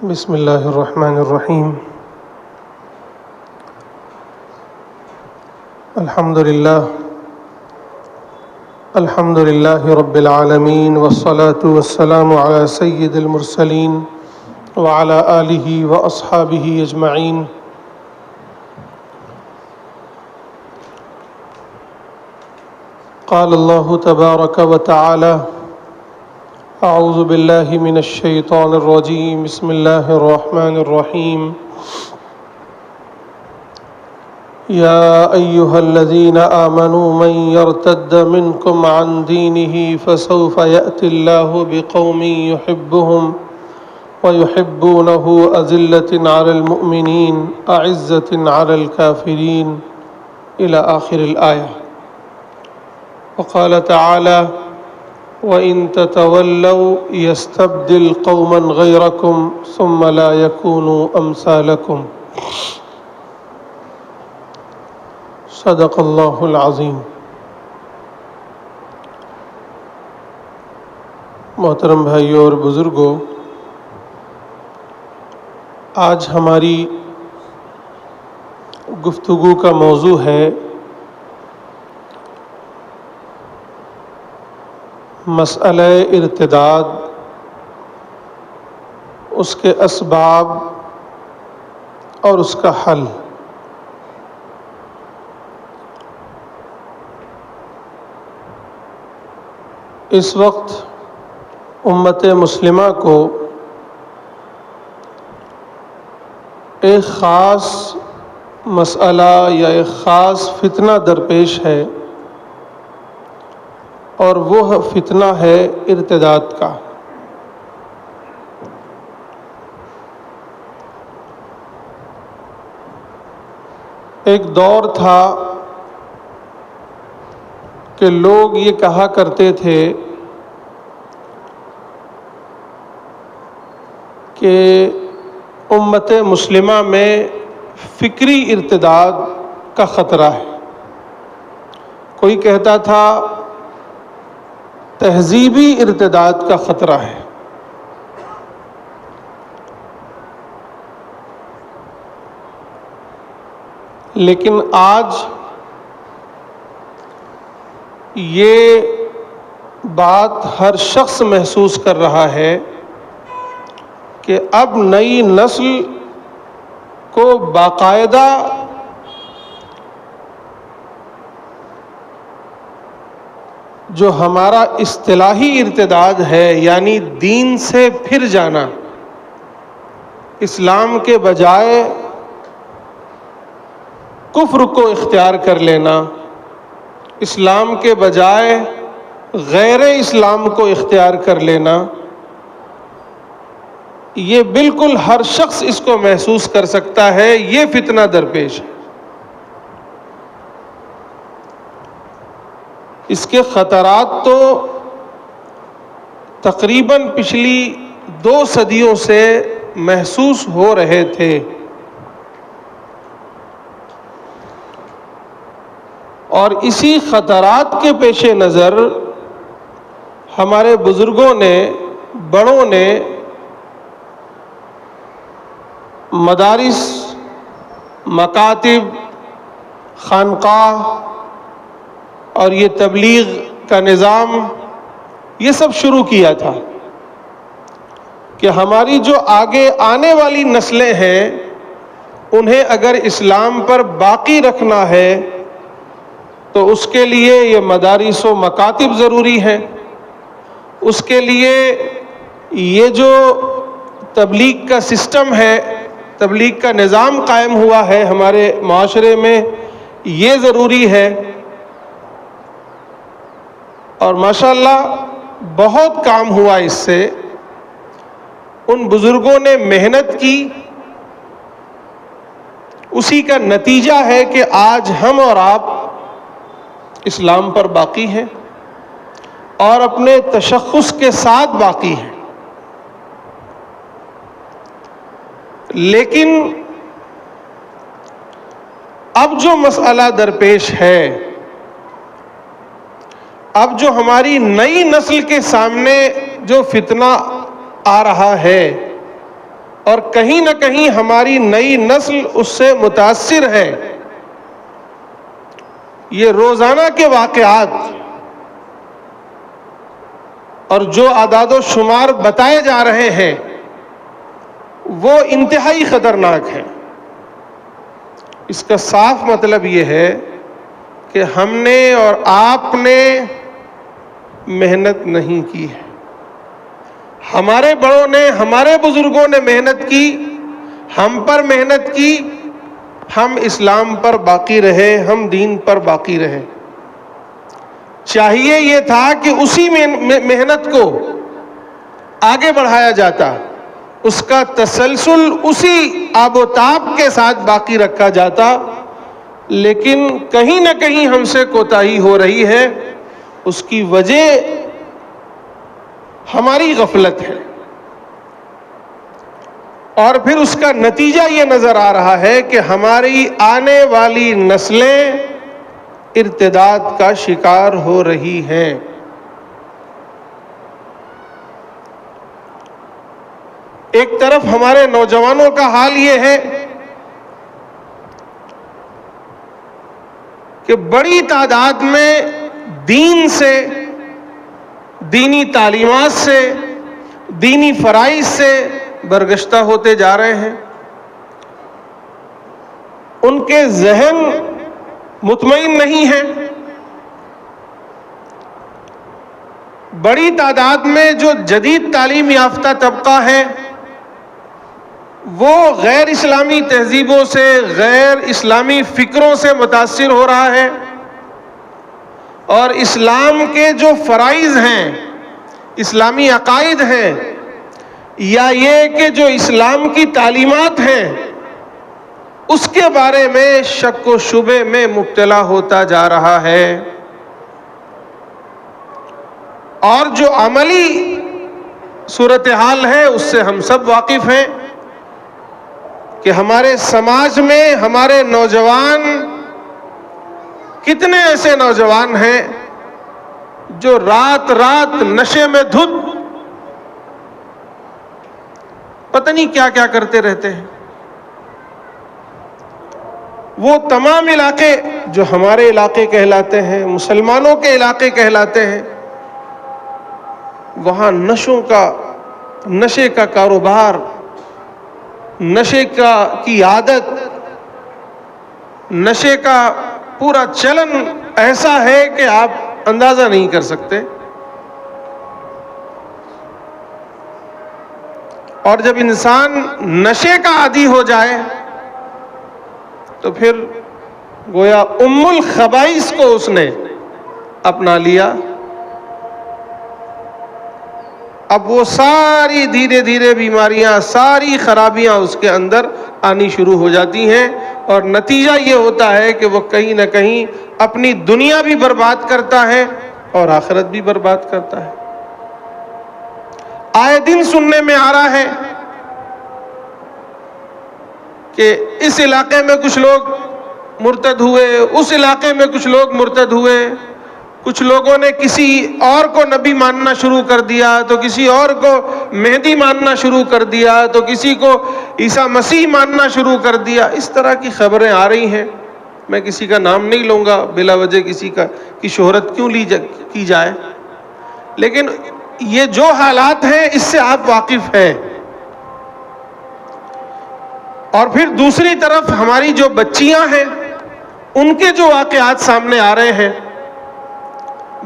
بسم اللہ الرحمن الرحیم الحمد للہ رب العالمین والصلاة والسلام علی سید المرسلین وعلی آلہ واصحابہ اجمعین۔ قال اللہ تبارک وتعالی اعوذ باللہ من الشیطان الرجیم بسم اللہ الرحمن الرحیم یا ایہا الذین آمنوا من یرتد منکم عن دینہ فسوف یأتی اللہ بقوم یحبهم ویحبونہ اذلۃ علی المؤمنین اعزۃ علی الکافرین الی آخر الآیہ۔ وقال تعالی وَإِن تَتَوَلَّوْا يَسْتَبْدِلْ قَوْمًا غَيْرَكُمْ ثُمَّ لَا يَكُونُوا أَمْثَالَكُمْ۔ صدق اللہ العظیم۔ محترم بھائیوں اور بزرگوں، آج ہماری گفتگو کا موضوع ہے مسئلہ ارتداد، اس کے اسباب اور اس کا حل۔ اس وقت امت مسلمہ کو ایک خاص مسئلہ یا ایک خاص فتنہ درپیش ہے، اور وہ فتنہ ہے ارتداد کا۔ ایک دور تھا کہ لوگ یہ کہا کرتے تھے کہ امت مسلمہ میں فکری ارتداد کا خطرہ ہے۔ کوئی کہتا تھا تہذیبی ارتداد کا خطرہ ہے۔ لیکن آج یہ بات ہر شخص محسوس کر رہا ہے کہ اب نئی نسل کو باقاعدہ جو ہمارا اصطلاحی ارتداد ہے، یعنی دین سے پھر جانا، اسلام کے بجائے کفر کو اختیار کر لینا، اسلام کے بجائے غیر اسلام کو اختیار کر لینا، یہ بالکل ہر شخص اس کو محسوس کر سکتا ہے۔ یہ فتنہ درپیش ہے۔ اس کے خطرات تو تقریباً پچھلی 2 صدیوں سے محسوس ہو رہے تھے، اور اسی خطرات کے پیش نظر ہمارے بزرگوں نے، بڑوں نے مدارس، مکاتب، خانقاہ اور یہ تبلیغ کا نظام، یہ سب شروع کیا تھا کہ ہماری جو آگے آنے والی نسلیں ہیں انہیں اگر اسلام پر باقی رکھنا ہے تو اس کے لیے یہ مدارس و مکاتب ضروری ہیں۔ اس کے لیے یہ جو تبلیغ کا سسٹم ہے، تبلیغ کا نظام قائم ہوا ہے ہمارے معاشرے میں، یہ ضروری ہے۔ اور ماشاءاللہ بہت کام ہوا اس سے۔ ان بزرگوں نے محنت کی، اسی کا نتیجہ ہے کہ آج ہم اور آپ اسلام پر باقی ہیں اور اپنے تشخص کے ساتھ باقی ہیں۔ لیکن اب جو مسئلہ درپیش ہے، اب جو ہماری نئی نسل کے سامنے جو فتنہ آ رہا ہے، اور کہیں نہ کہیں ہماری نئی نسل اس سے متاثر ہے۔ یہ روزانہ کے واقعات اور جو اعداد و شمار بتائے جا رہے ہیں وہ انتہائی خطرناک ہے۔ اس کا صاف مطلب یہ ہے کہ ہم نے اور آپ نے محنت نہیں کی ہے۔ ہمارے بڑوں نے، ہمارے بزرگوں نے محنت کی، ہم پر محنت کی، ہم اسلام پر باقی رہے، ہم دین پر باقی رہے۔ چاہیے یہ تھا کہ اسی محنت کو آگے بڑھایا جاتا، اس کا تسلسل اسی آب و تاب کے ساتھ باقی رکھا جاتا، لیکن کہیں نہ کہیں ہم سے کوتاہی ہو رہی ہے۔ اس کی وجہ ہماری غفلت ہے، اور پھر اس کا نتیجہ یہ نظر آ رہا ہے کہ ہماری آنے والی نسلیں ارتداد کا شکار ہو رہی ہیں۔ ایک طرف ہمارے نوجوانوں کا حال یہ ہے کہ بڑی تعداد میں دین سے، دینی تعلیمات سے، دینی فرائض سے برگشتہ ہوتے جا رہے ہیں۔ ان کے ذہن مطمئن نہیں ہیں۔ بڑی تعداد میں جو جدید تعلیم یافتہ طبقہ ہے وہ غیر اسلامی تہذیبوں سے، غیر اسلامی فکروں سے متاثر ہو رہا ہے، اور اسلام کے جو فرائض ہیں، اسلامی عقائد ہیں، یا یہ کہ جو اسلام کی تعلیمات ہیں، اس کے بارے میں شک و شبے میں مبتلا ہوتا جا رہا ہے۔ اور جو عملی صورتحال ہے اس سے ہم سب واقف ہیں کہ ہمارے سماج میں ہمارے نوجوان، کتنے ایسے نوجوان ہیں جو رات رات نشے میں دھت پتہ نہیں کیا کیا کرتے رہتے ہیں۔ وہ تمام علاقے جو ہمارے علاقے کہلاتے ہیں، مسلمانوں کے علاقے کہلاتے ہیں، وہاں نشے کا کاروبار، نشے کی عادت، نشے کا پورا چلن ایسا ہے کہ آپ اندازہ نہیں کر سکتے۔ اور جب انسان نشے کا عادی ہو جائے تو پھر گویا ام الخبائث کو اس نے اپنا لیا۔ اب وہ ساری دھیرے دھیرے بیماریاں، ساری خرابیاں اس کے اندر آنی شروع ہو جاتی ہیں، اور نتیجہ یہ ہوتا ہے کہ وہ کہیں نہ کہیں اپنی دنیا بھی برباد کرتا ہے اور آخرت بھی برباد کرتا ہے۔ آئے دن سننے میں آ رہا ہے کہ اس علاقے میں کچھ لوگ مرتد ہوئے، اس علاقے میں کچھ لوگ مرتد ہوئے، کچھ لوگوں نے کسی اور کو نبی ماننا شروع کر دیا، تو کسی اور کو مہدی ماننا شروع کر دیا، تو کسی کو عیسیٰ مسیح ماننا شروع کر دیا۔ اس طرح کی خبریں آ رہی ہیں۔ میں کسی کا نام نہیں لوں گا، بلا وجہ کسی کی شہرت کیوں کی جائے، لیکن یہ جو حالات ہیں اس سے آپ واقف ہیں۔ اور پھر دوسری طرف ہماری جو بچیاں ہیں ان کے جو واقعات سامنے آ رہے ہیں،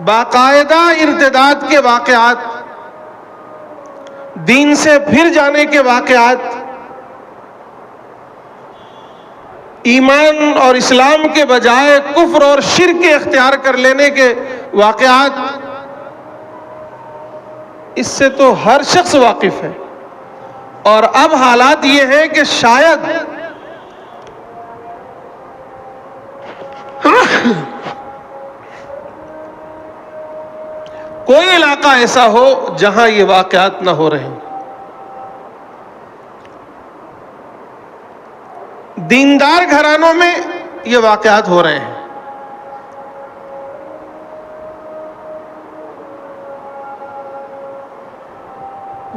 باقاعدہ ارتداد کے واقعات، دین سے پھر جانے کے واقعات، ایمان اور اسلام کے بجائے کفر اور شرک اختیار کر لینے کے واقعات، اس سے تو ہر شخص واقف ہے۔ اور اب حالات یہ ہیں کہ شاید کوئی علاقہ ایسا ہو جہاں یہ واقعات نہ ہو رہے۔ دیندار گھرانوں میں یہ واقعات ہو رہے ہیں۔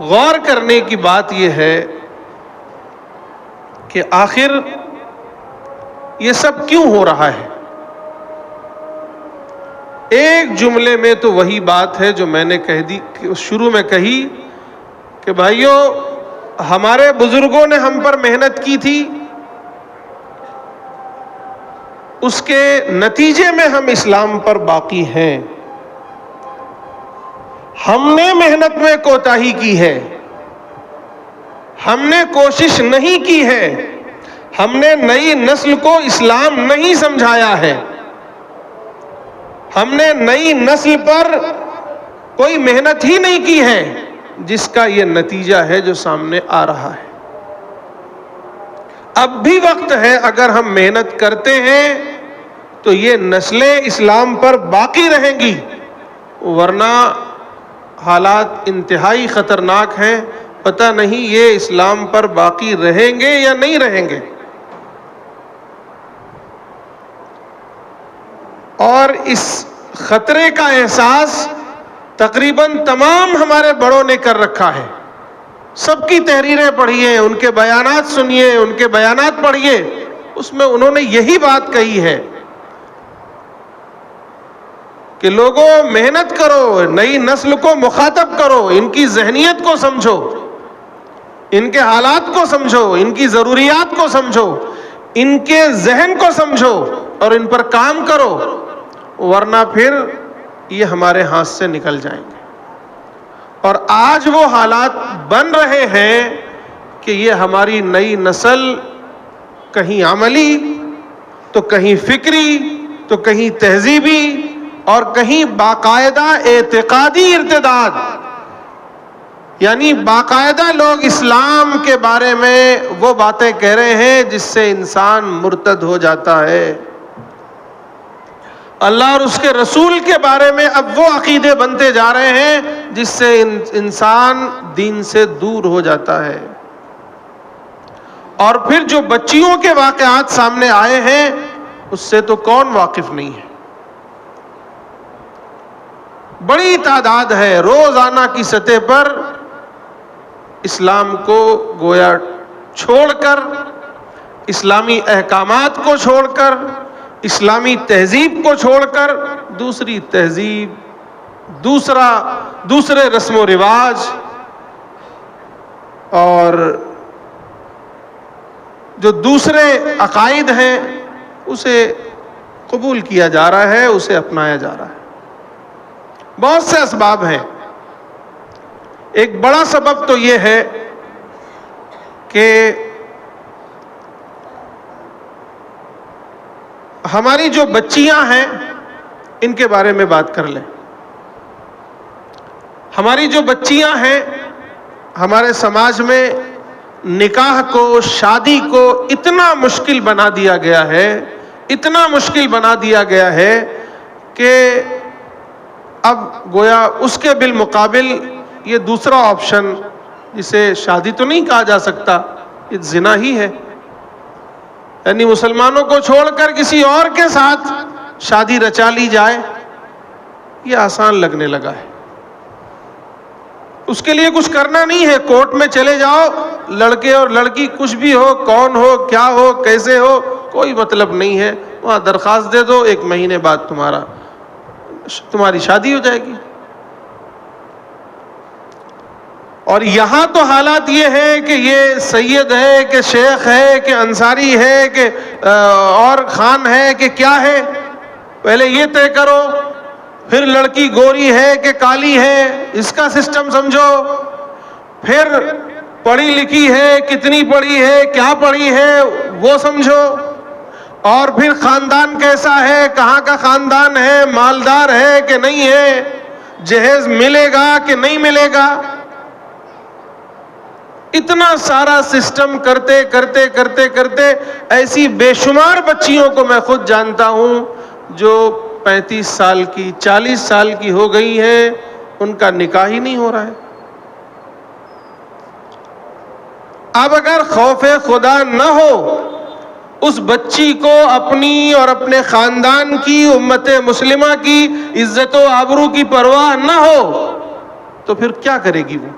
غور کرنے کی بات یہ ہے کہ آخر یہ سب کیوں ہو رہا ہے؟ ایک جملے میں تو وہی بات ہے جو میں نے شروع میں کہی کہ بھائیو، ہمارے بزرگوں نے ہم پر محنت کی تھی، اس کے نتیجے میں ہم اسلام پر باقی ہیں۔ ہم نے محنت میں کوتاہی کی ہے، ہم نے کوشش نہیں کی ہے، ہم نے نئی نسل کو اسلام نہیں سمجھایا ہے، ہم نے نئی نسل پر کوئی محنت ہی نہیں کی ہے، جس کا یہ نتیجہ ہے جو سامنے آ رہا ہے۔ اب بھی وقت ہے، اگر ہم محنت کرتے ہیں تو یہ نسلیں اسلام پر باقی رہیں گی، ورنہ حالات انتہائی خطرناک ہیں، پتہ نہیں یہ اسلام پر باقی رہیں گے یا نہیں رہیں گے۔ اور اس خطرے کا احساس تقریباً تمام ہمارے بڑوں نے کر رکھا ہے۔ سب کی تحریریں پڑھیے، ان کے بیانات سنیے، ان کے بیانات پڑھیے، اس میں انہوں نے یہی بات کہی ہے کہ لوگوں محنت کرو، نئی نسل کو مخاطب کرو، ان کی ذہنیت کو سمجھو، ان کے حالات کو سمجھو، ان کی ضروریات کو سمجھو، ان کے ذہن کو سمجھو اور ان پر کام کرو، ورنہ پھر یہ ہمارے ہاتھ سے نکل جائیں گے۔ اور آج وہ حالات بن رہے ہیں کہ یہ ہماری نئی نسل کہیں عملی تو کہیں فکری تو کہیں تہذیبی اور کہیں باقاعدہ اعتقادی ارتداد، یعنی باقاعدہ لوگ اسلام کے بارے میں وہ باتیں کہہ رہے ہیں جس سے انسان مرتد ہو جاتا ہے۔ اللہ اور اس کے رسول کے بارے میں اب وہ عقیدے بنتے جا رہے ہیں جس سے انسان دین سے دور ہو جاتا ہے۔ اور پھر جو بچیوں کے واقعات سامنے آئے ہیں اس سے تو کون واقف نہیں ہے۔ بڑی تعداد ہے، روزانہ کی سطح پر اسلام کو گویا چھوڑ کر، اسلامی احکامات کو چھوڑ کر، اسلامی تہذیب کو چھوڑ کر دوسری تہذیب، دوسرے رسم و رواج اور جو دوسرے عقائد ہیں اسے قبول کیا جا رہا ہے، اسے اپنایا جا رہا ہے۔ بہت سے اسباب ہیں۔ ایک بڑا سبب تو یہ ہے کہ ہماری جو بچیاں ہیں ان کے بارے میں بات کر لیں۔ ہماری جو بچیاں ہیں، ہمارے سماج میں نکاح کو، شادی کو اتنا مشکل بنا دیا گیا ہے، اتنا مشکل بنا دیا گیا ہے کہ اب گویا اس کے بالمقابل یہ دوسرا آپشن، جسے شادی تو نہیں کہا جا سکتا، یہ زنا ہی ہے، یعنی مسلمانوں کو چھوڑ کر کسی اور کے ساتھ شادی رچا لی جائے، یہ آسان لگنے لگا ہے۔ اس کے لیے کچھ کرنا نہیں ہے، کورٹ میں چلے جاؤ، لڑکے اور لڑکی کچھ بھی ہو، کون ہو، کیا ہو، کیسے ہو، کوئی مطلب نہیں ہے، وہاں درخواست دے دو، 1 مہینے بعد تمہاری شادی ہو جائے گی۔ اور یہاں تو حالات یہ ہے کہ یہ سید ہے کہ شیخ ہے کہ انصاری ہے کہ اور خان ہے کہ کیا ہے، پہلے یہ طے کرو، پھر لڑکی گوری ہے کہ کالی ہے اس کا سسٹم سمجھو، پھر پڑھی لکھی ہے، کتنی پڑھی ہے، کیا پڑھی ہے وہ سمجھو، اور پھر خاندان کیسا ہے، کہاں کا خاندان ہے، مالدار ہے کہ نہیں ہے، جہیز ملے گا کہ نہیں ملے گا۔ اتنا سارا سسٹم کرتے کرتے کرتے کرتے ایسی بے شمار بچیوں کو میں خود جانتا ہوں جو 35 سال کی، 40 سال کی ہو گئی ہیں، ان کا نکاح ہی نہیں ہو رہا ہے۔ اب اگر خوف خدا نہ ہو، اس بچی کو اپنی اور اپنے خاندان کی، امت مسلمہ کی عزت و آبرو کی پرواہ نہ ہو تو پھر کیا کرے گی وہ؟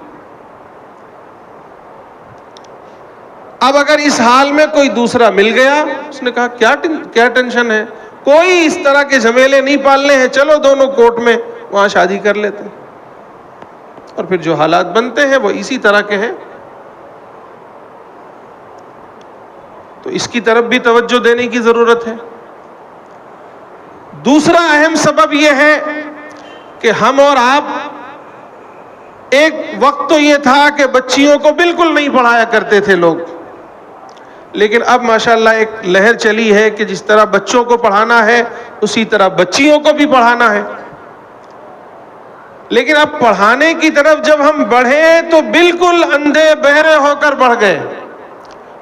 اب اگر اس حال میں کوئی دوسرا مل گیا، اس نے کہا کیا ٹینشن ہے، کوئی اس طرح کے جھمیلے نہیں پالنے ہیں، چلو دونوں کورٹ میں وہاں شادی کر لیتے ہیں، اور پھر جو حالات بنتے ہیں وہ اسی طرح کے ہیں۔ تو اس کی طرف بھی توجہ دینے کی ضرورت ہے۔ دوسرا اہم سبب یہ ہے کہ ہم اور آپ، ایک وقت تو یہ تھا کہ بچیوں کو بالکل نہیں پڑھایا کرتے تھے لوگ، لیکن اب ماشاءاللہ ایک لہر چلی ہے کہ جس طرح بچوں کو پڑھانا ہے اسی طرح بچیوں کو بھی پڑھانا ہے۔ لیکن اب پڑھانے کی طرف جب ہم بڑھے تو بالکل اندھے بہرے ہو کر بڑھ گئے،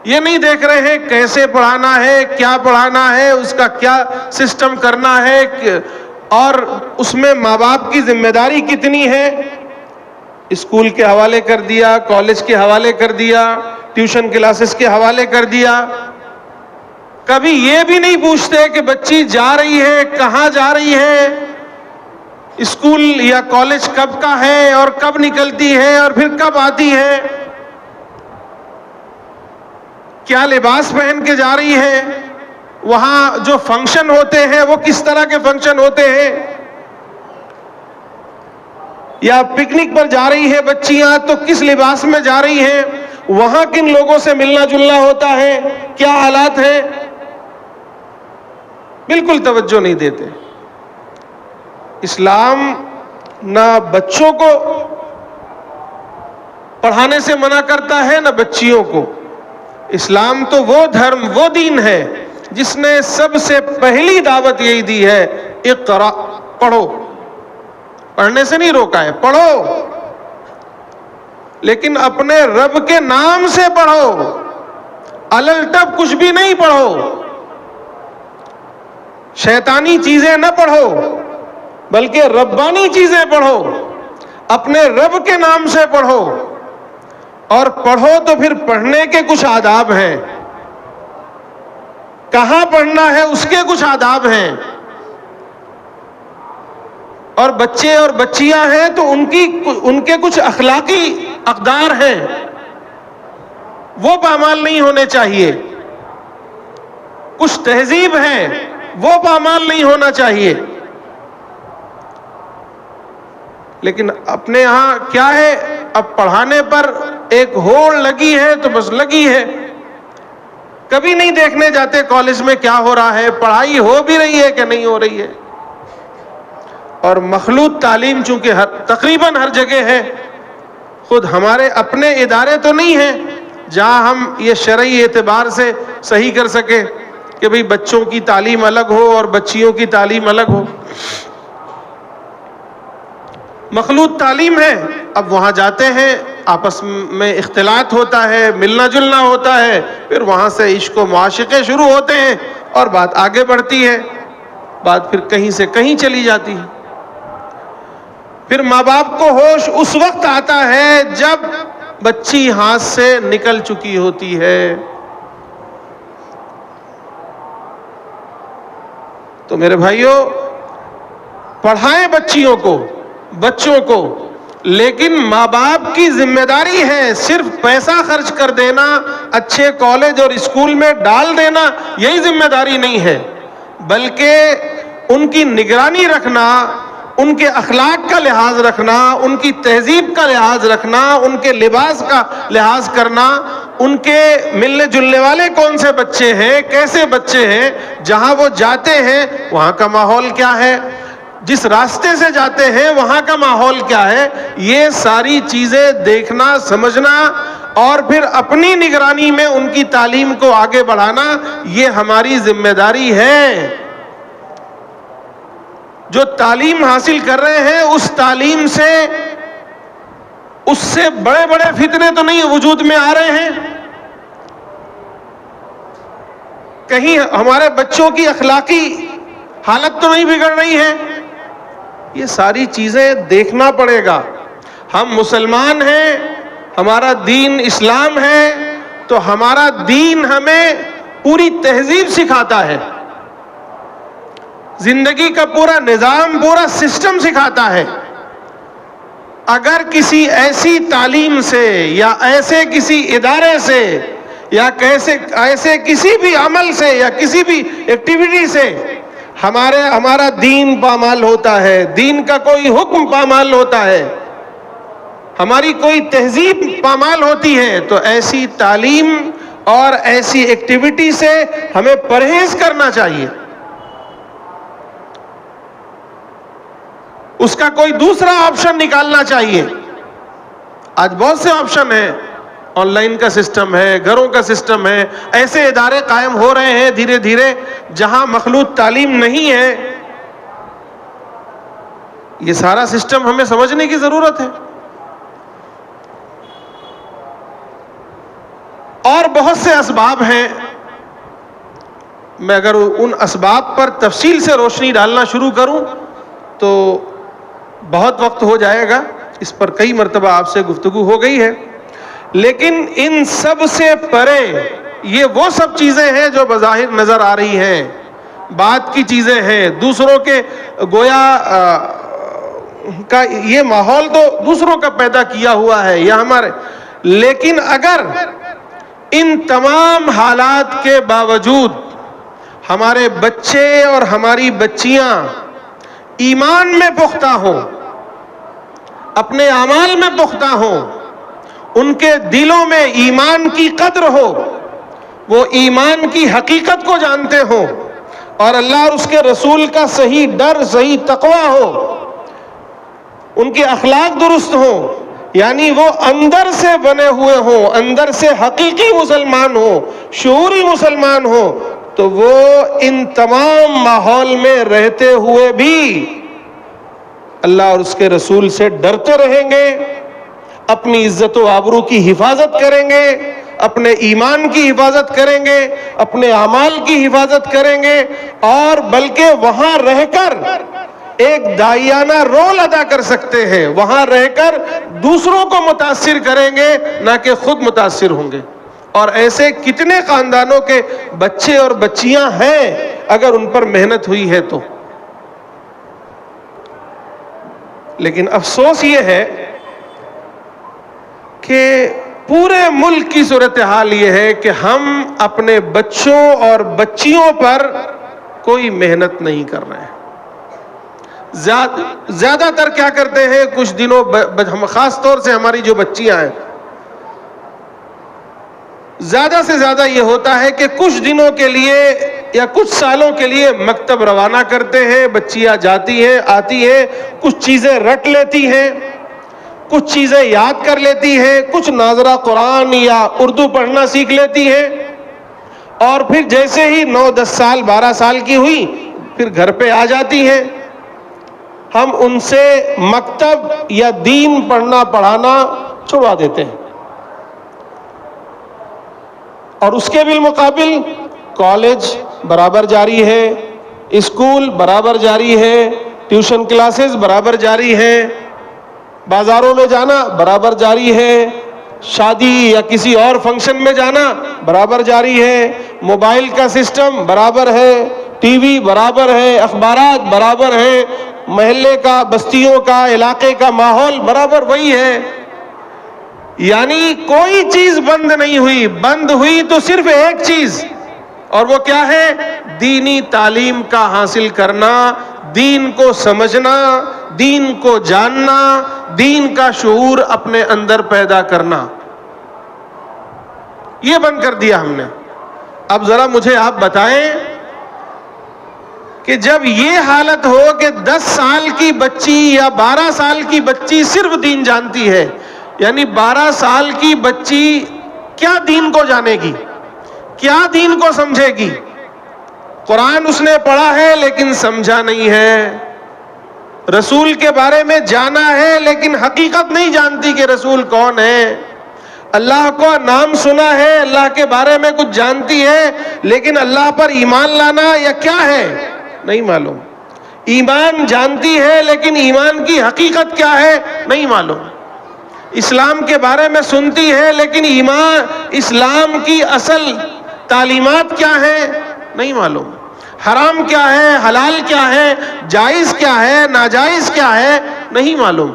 یہ نہیں دیکھ رہے ہیں کیسے پڑھانا ہے، کیا پڑھانا ہے، اس کا کیا سسٹم کرنا ہے، اور اس میں ماں باپ کی ذمہ داری کتنی ہے۔ اسکول کے حوالے کر دیا، کالج کے حوالے کر دیا، ٹیوشن کلاسز کے حوالے کر دیا۔ کبھی یہ بھی نہیں پوچھتے کہ بچی جا رہی ہے کہاں جا رہی ہے، اسکول یا کالج کب کا ہے اور کب نکلتی ہے اور پھر کب آتی ہے، کیا لباس پہن کے جا رہی ہے، وہاں جو فنکشن ہوتے ہیں وہ کس طرح کے فنکشن ہوتے ہیں، یا پکنک پر جا رہی ہے بچیاں تو کس لباس میں جا رہی ہیں، وہاں کن لوگوں سے ملنا جلنا ہوتا ہے، کیا حالات ہیں، بالکل توجہ نہیں دیتے۔ اسلام نہ بچوں کو پڑھانے سے منع کرتا ہے نہ بچیوں کو۔ اسلام تو وہ دھرم، وہ دین ہے جس نے سب سے پہلی دعوت یہی دی ہے، اقرا، پڑھو۔ پڑھنے سے نہیں روکا ہے، پڑھو، لیکن اپنے رب کے نام سے پڑھو، الٹپ کچھ بھی نہیں پڑھو، شیطانی چیزیں نہ پڑھو بلکہ ربانی چیزیں پڑھو، اپنے رب کے نام سے پڑھو۔ اور پڑھو تو پھر پڑھنے کے کچھ آداب ہیں، کہاں پڑھنا ہے اس کے کچھ آداب ہیں، اور بچے اور بچیاں ہیں تو ان کے کچھ اخلاقی اقدار ہیں، وہ پامال نہیں ہونے چاہیے، کچھ تہذیب ہے وہ پامال نہیں ہونا چاہیے۔ لیکن اپنے ہاں کیا ہے، اب پڑھانے پر ایک ہوڑ لگی ہے تو بس لگی ہے، کبھی نہیں دیکھنے جاتے کالج میں کیا ہو رہا ہے، پڑھائی ہو بھی رہی ہے کہ نہیں ہو رہی ہے۔ اور مخلوط تعلیم چونکہ تقریباً ہر جگہ ہے، خود ہمارے اپنے ادارے تو نہیں ہیں جہاں ہم یہ شرعی اعتبار سے صحیح کر سکیں کہ بھئی بچوں کی تعلیم الگ ہو اور بچیوں کی تعلیم الگ ہو۔ مخلوط تعلیم ہے، اب وہاں جاتے ہیں، آپس میں اختلاط ہوتا ہے، ملنا جلنا ہوتا ہے، پھر وہاں سے عشق و معاشقے شروع ہوتے ہیں اور بات آگے بڑھتی ہے، بات پھر کہیں سے کہیں چلی جاتی ہے۔ پھر ماں باپ کو ہوش اس وقت آتا ہے جب بچی ہاتھ سے نکل چکی ہوتی ہے۔ تو میرے بھائیوں، پڑھائیں بچوں کو، لیکن ماں باپ کی ذمہ داری ہے صرف پیسہ خرچ کر دینا، اچھے کالج اور اسکول میں ڈال دینا، یہی ذمہ داری نہیں ہے، بلکہ ان کی نگرانی رکھنا، ان کے اخلاق کا لحاظ رکھنا، ان کی تہذیب کا لحاظ رکھنا، ان کے لباس کا لحاظ کرنا، ان کے ملنے جلنے والے کون سے بچے ہیں، کیسے بچے ہیں، جہاں وہ جاتے ہیں وہاں کا ماحول کیا ہے، جس راستے سے جاتے ہیں وہاں کا ماحول کیا ہے، یہ ساری چیزیں دیکھنا، سمجھنا، اور پھر اپنی نگرانی میں ان کی تعلیم کو آگے بڑھانا، یہ ہماری ذمہ داری ہے۔ جو تعلیم حاصل کر رہے ہیں اس تعلیم سے، اس سے بڑے بڑے فتنے تو نہیں وجود میں آ رہے ہیں، کہیں ہمارے بچوں کی اخلاقی حالت تو نہیں بگڑ رہی ہے، یہ ساری چیزیں دیکھنا پڑے گا۔ ہم مسلمان ہیں، ہمارا دین اسلام ہے، تو ہمارا دین ہمیں پوری تہذیب سکھاتا ہے، زندگی کا پورا نظام، پورا سسٹم سکھاتا ہے۔ اگر کسی ایسی تعلیم سے یا ایسے کسی ادارے سے یا ایسے کسی بھی عمل سے یا کسی بھی ایکٹیویٹی سے ہمارا دین پامال ہوتا ہے، دین کا کوئی حکم پامال ہوتا ہے، ہماری کوئی تہذیب پامال ہوتی ہے، تو ایسی تعلیم اور ایسی ایکٹیویٹی سے ہمیں پرہیز کرنا چاہیے. اس کا کوئی دوسرا آپشن نکالنا چاہیے. آج بہت سے آپشن ہیں، آن لائن کا سسٹم ہے، گھروں کا سسٹم ہے، ایسے ادارے قائم ہو رہے ہیں دھیرے دھیرے جہاں مخلوط تعلیم نہیں ہے. یہ سارا سسٹم ہمیں سمجھنے کی ضرورت ہے. اور بہت سے اسباب ہیں، میں اگر ان اسباب پر تفصیل سے روشنی ڈالنا شروع کروں تو بہت وقت ہو جائے گا. اس پر کئی مرتبہ آپ سے گفتگو ہو گئی ہے، لیکن ان سب سے پرے یہ وہ سب چیزیں ہیں جو بظاہر نظر آ رہی ہیں، بات کی چیزیں ہیں، دوسروں کے گویا کا یہ ماحول تو دوسروں کا پیدا کیا ہوا ہے یا ہمارے. لیکن اگر ان تمام حالات کے باوجود ہمارے بچے اور ہماری بچیاں ایمان میں پختہ ہوں، اپنے اعمال میں پختہ ہوں، ان کے دلوں میں ایمان کی قدر ہو، وہ ایمان کی حقیقت کو جانتے ہوں، اور اللہ اور اس کے رسول کا صحیح ڈر، صحیح تقوی ہو، ان کے اخلاق درست ہوں، یعنی وہ اندر سے بنے ہوئے ہوں، اندر سے حقیقی مسلمان ہوں، شعوری مسلمان ہوں، تو وہ ان تمام ماحول میں رہتے ہوئے بھی اللہ اور اس کے رسول سے ڈرتے رہیں گے، اپنی عزت و آبرو کی حفاظت کریں گے، اپنے ایمان کی حفاظت کریں گے، اپنے اعمال کی حفاظت کریں گے، اور بلکہ وہاں رہ کر ایک داعیانہ رول ادا کر سکتے ہیں، وہاں رہ کر دوسروں کو متاثر کریں گے، نہ کہ خود متاثر ہوں گے. اور ایسے کتنے خاندانوں کے بچے اور بچیاں ہیں اگر ان پر محنت ہوئی ہے تو. لیکن افسوس یہ ہے کہ پورے ملک کی صورتحال یہ ہے کہ ہم اپنے بچوں اور بچیوں پر کوئی محنت نہیں کر رہے ہیں. زیادہ تر کیا کرتے ہیں کچھ دنوں، خاص طور سے ہماری جو بچیاں ہیں، زیادہ سے زیادہ یہ ہوتا ہے کہ کچھ دنوں کے لیے یا کچھ سالوں کے لیے مکتب روانہ کرتے ہیں، بچیاں جاتی ہیں، آتی ہیں، کچھ چیزیں رٹ لیتی ہیں، کچھ چیزیں یاد کر لیتی ہیں، کچھ ناظرہ قرآن یا اردو پڑھنا سیکھ لیتی ہیں، اور پھر جیسے ہی 9، 10 سال، 12 سال کی ہوئی پھر گھر پہ آ جاتی ہیں. ہم ان سے مکتب یا دین پڑھنا پڑھانا چھڑوا دیتے ہیں، اور اس کے بالمقابل کالج برابر جاری ہے، اسکول برابر جاری ہے، ٹیوشن کلاسز برابر جاری ہیں، بازاروں میں جانا برابر جاری ہے، شادی یا کسی اور فنکشن میں جانا برابر جاری ہے، موبائل کا سسٹم برابر ہے، ٹی وی برابر ہے، اخبارات برابر ہیں، محلے کا، بستیوں کا، علاقے کا ماحول برابر وہی ہے. یعنی کوئی چیز بند نہیں ہوئی، بند ہوئی تو صرف ایک چیز، اور وہ کیا ہے؟ دینی تعلیم کا حاصل کرنا، دین کو سمجھنا، دین کو جاننا، دین کا شعور اپنے اندر پیدا کرنا. یہ بند کر دیا ہم نے. اب ذرا مجھے آپ بتائیں کہ جب یہ حالت ہو کہ 10 سال کی بچی یا 12 سال کی بچی صرف دین جانتی ہے، یعنی 12 سال کی بچی کیا دین کو جانے گی، کیا دین کو سمجھے گی؟ قرآن اس نے پڑھا ہے لیکن سمجھا نہیں ہے، رسول کے بارے میں جانا ہے لیکن حقیقت نہیں جانتی کہ رسول کون ہے، اللہ کو نام سنا ہے، اللہ کے بارے میں کچھ جانتی ہے، لیکن اللہ پر ایمان لانا یا کیا ہے نہیں معلوم. ایمان جانتی ہے لیکن ایمان کی حقیقت کیا ہے نہیں معلوم. اسلام کے بارے میں سنتی ہے لیکن اسلام کی اصل تعلیمات کیا ہے نہیں معلوم. حرام کیا ہے، حلال کیا ہے، جائز کیا ہے، ناجائز کیا ہے نہیں معلوم.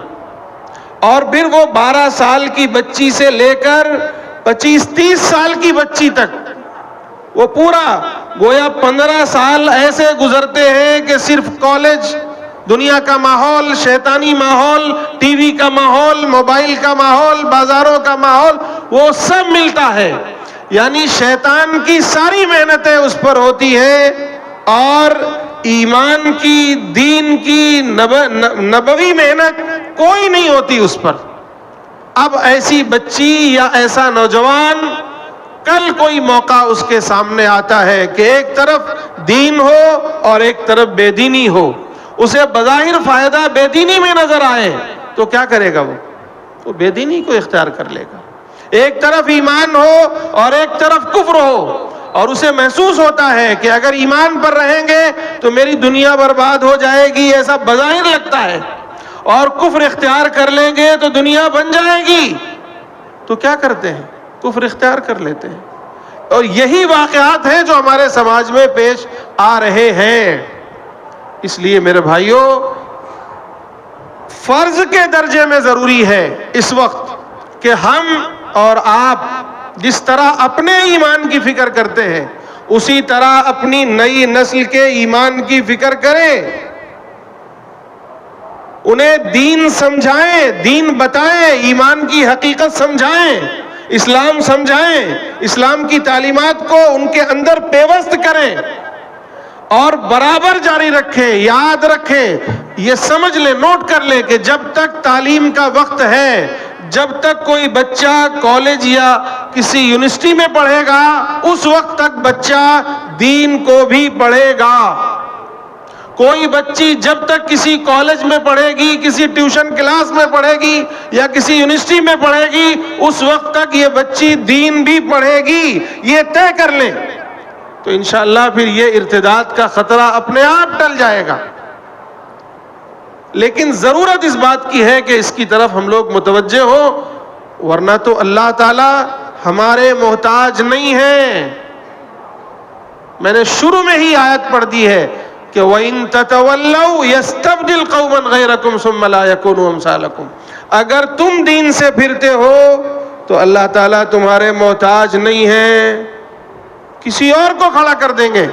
اور پھر وہ 12 سال کی بچی سے لے کر 25-30 سال کی بچی تک وہ پورا گویا 15 سال ایسے گزرتے ہیں کہ صرف کالج، دنیا کا ماحول، شیطانی ماحول، ٹی وی کا ماحول، موبائل کا ماحول، بازاروں کا ماحول، وہ سب ملتا ہے. یعنی شیطان کی ساری محنتیں اس پر ہوتی ہیں اور ایمان کی، دین کی، نبوی محنت کوئی نہیں ہوتی اس پر. اب ایسی بچی یا ایسا نوجوان، کل کوئی موقع اس کے سامنے آتا ہے کہ ایک طرف دین ہو اور ایک طرف بے دینی ہو، اسے بظاہر فائدہ بے دینی میں نظر آئے تو کیا کرے گا؟ وہ بے دینی کو اختیار کر لے گا. ایک طرف ایمان ہو اور ایک طرف کفر ہو، اور اسے محسوس ہوتا ہے کہ اگر ایمان پر رہیں گے تو میری دنیا برباد ہو جائے گی، ایسا بظاہر لگتا ہے، اور کفر اختیار کر لیں گے تو دنیا بن جائے گی، تو کیا کرتے ہیں؟ کفر اختیار کر لیتے ہیں. اور یہی واقعات ہیں جو ہمارے سماج میں پیش آ رہے ہیں. اس لیے میرے بھائیوں، فرض کے درجے میں ضروری ہے اس وقت کہ ہم اور آپ جس طرح اپنے ایمان کی فکر کرتے ہیں اسی طرح اپنی نئی نسل کے ایمان کی فکر کریں، انہیں دین سمجھائیں، دین بتائیں، ایمان کی حقیقت سمجھائیں، اسلام سمجھائیں، اسلام کی تعلیمات کو ان کے اندر پیوست کریں اور برابر جاری رکھیں. یاد رکھیں، یہ سمجھ لیں، نوٹ کر لیں کہ جب تک تعلیم کا وقت ہے، جب تک کوئی بچہ کالج یا کسی یونیورسٹی میں پڑھے گا، اس وقت تک بچہ دین کو بھی پڑھے گا. کوئی بچی جب تک کسی کالج میں پڑھے گی، کسی ٹیوشن کلاس میں پڑھے گی یا کسی یونیورسٹی میں پڑھے گی، اس وقت تک یہ بچی دین بھی پڑھے گی. یہ طے کر لیں تو انشاءاللہ پھر یہ ارتداد کا خطرہ اپنے آپ ٹل جائے گا. لیکن ضرورت اس بات کی ہے کہ اس کی طرف ہم لوگ متوجہ ہوں، ورنہ تو اللہ تعالی ہمارے محتاج نہیں ہیں. میں نے شروع میں ہی آیت پڑھ دی ہے کہ وَإِن تَتَوَلَّوْا يَسْتَبْدِلْ قَوْمًا غَيْرَكُمْ ثُمَّ لَا يَكُونُوا أَمْثَالَكُمْ. اگر تم دین سے پھرتے ہو تو اللہ تعالیٰ تمہارے محتاج نہیں ہیں، کسی اور کو کھڑا کر دیں گے،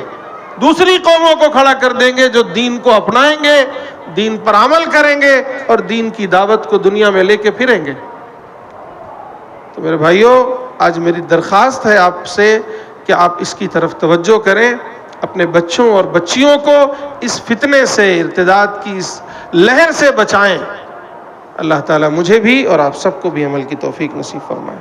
دوسری قوموں کو کھڑا کر دیں گے جو دین کو اپنائیں گے، دین پر عمل کریں گے اور دین کی دعوت کو دنیا میں لے کے پھریں گے. تو میرے بھائیوں، آج میری درخواست ہے آپ سے کہ آپ اس کی طرف توجہ کریں، اپنے بچوں اور بچیوں کو اس فتنے سے، ارتداد کی اس لہر سے بچائیں. اللہ تعالیٰ مجھے بھی اور آپ سب کو بھی عمل کی توفیق نصیب فرمائے.